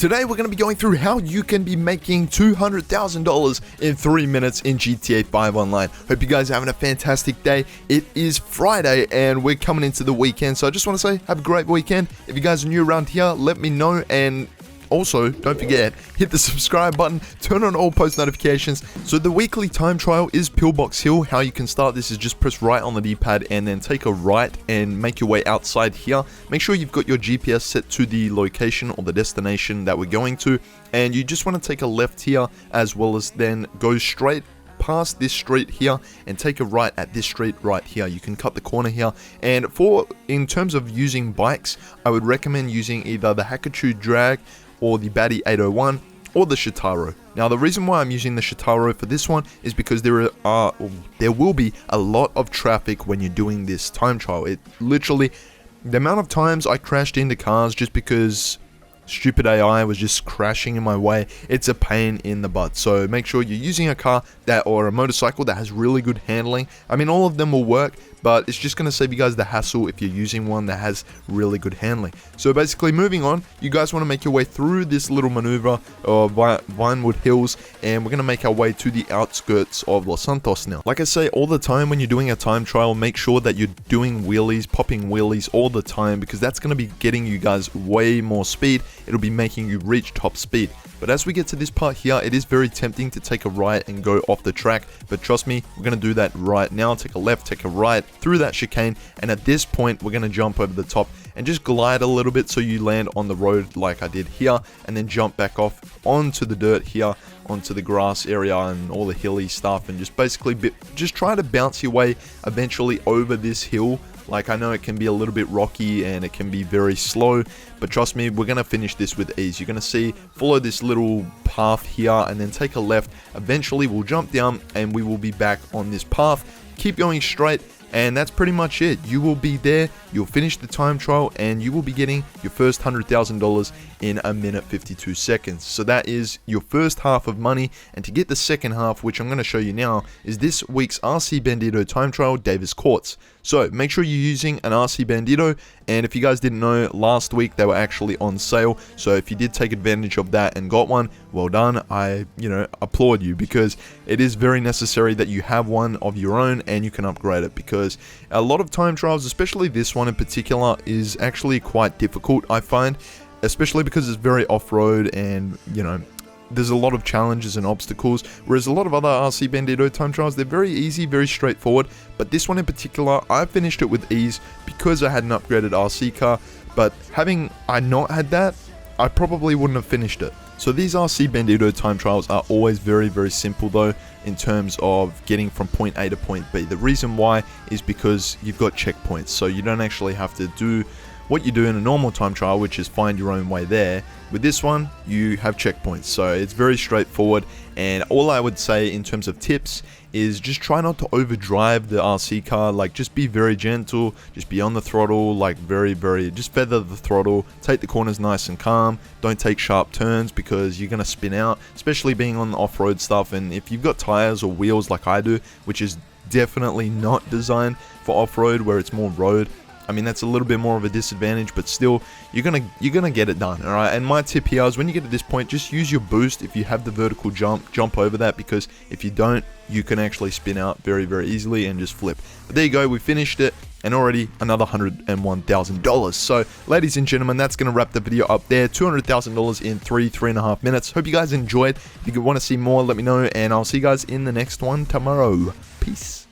Today we're going to be going through how you can be making $200,000 in 3 minutes in GTA 5 Online. Hope you guys are having a fantastic day. It is Friday and we're coming into the weekend, so I just want to say have a great weekend. If you guys are new around here, let me know, and also, don't forget, hit the subscribe button, turn on all post notifications. So the weekly time trial is Pillbox Hill. How you can start this is just press right on the D-pad and then take a right and make your way outside here. Make sure you've got your GPS set to the location or the destination that we're going to. And you just want to take a left here, as well as then go straight past this street here and take a right at this street right here. You can cut the corner here, and in terms of using bikes, I would recommend using either the Hakachu Drag or the Baddie 801 or the Shitaro. Now the reason why I'm using the Shitaro for this one is because there will be a lot of traffic when you're doing this time trial. It literally, the amount of times I crashed into cars just because stupid AI was just crashing in my way, it's a pain in the butt. So make sure you're using a car or a motorcycle that has really good handling. I mean, all of them will work, but it's just going to save you guys the hassle if you're using one that has really good handling. So basically, moving on, you guys want to make your way through this little maneuver of Vinewood Hills, and we're going to make our way to the outskirts of Los Santos now. Like I say all the time, when you're doing a time trial, make sure that you're doing wheelies, popping wheelies all the time, because that's going to be getting you guys way more speed. It'll be making you reach top speed. But as we get to this part here, it is very tempting to take a right and go off the track, but trust me, we're going to do that right now. Take a left, take a right through that chicane, and at this point we're going to jump over the top and just glide a little bit so you land on the road like I did here, and then jump back off onto the dirt here, onto the grass area and all the hilly stuff, and just basically just try to bounce your way eventually over this hill. Like, I know it can be a little bit rocky and it can be very slow, but trust me, we're going to finish this with ease. You're going to see, follow this little path here and then take a left. Eventually we'll jump down and we will be back on this path. Keep going straight, and that's pretty much it. You will be there, you'll finish the time trial, and you will be getting your first $100,000 in 1 minute 52 seconds. So that is your first half of money, and to get the second half, which I'm going to show you now, is this week's RC Bandito time trial, Davis Courts. So make sure you're using an RC Bandito, and if you guys didn't know, last week they were actually on sale. So if you did take advantage of that and got one, well done. I applaud you, because it is very necessary that you have one of your own and you can upgrade it, because a lot of time trials, especially this one in particular, is actually quite difficult, I find, especially because it's very off-road and there's a lot of challenges and obstacles, whereas a lot of other RC Bandito time trials, they're very easy, very straightforward. But this one in particular, I finished it with ease because I had an upgraded RC car, but having I not had that, I probably wouldn't have finished it. So these RC Bandito time trials are always very, very simple though, in terms of getting from point A to point B. The reason why is because you've got checkpoints, so you don't actually have to do what you do in a normal time trial, which is find your own way there. With this one, you have checkpoints, so it's very straightforward. And all I would say in terms of tips is just try not to overdrive the RC car. Like, just be very gentle, just be on the throttle, like just feather the throttle, take the corners nice and calm, don't take sharp turns because you're going to spin out, especially being on the off-road stuff. And if you've got tires or wheels like I do, which is definitely not designed for off-road, where it's more road, I mean, that's a little bit more of a disadvantage, but still, you're gonna get it done, all right? And my tip here is, when you get to this point, just use your boost. If you have the vertical jump over that, because if you don't, you can actually spin out very, very easily and just flip. But there you go, we finished it, and already another $101,000. So, ladies and gentlemen, that's gonna wrap the video up there. $200,000 in 3.5 minutes. Hope you guys enjoyed. If you want to see more, let me know, and I'll see you guys in the next one tomorrow. Peace.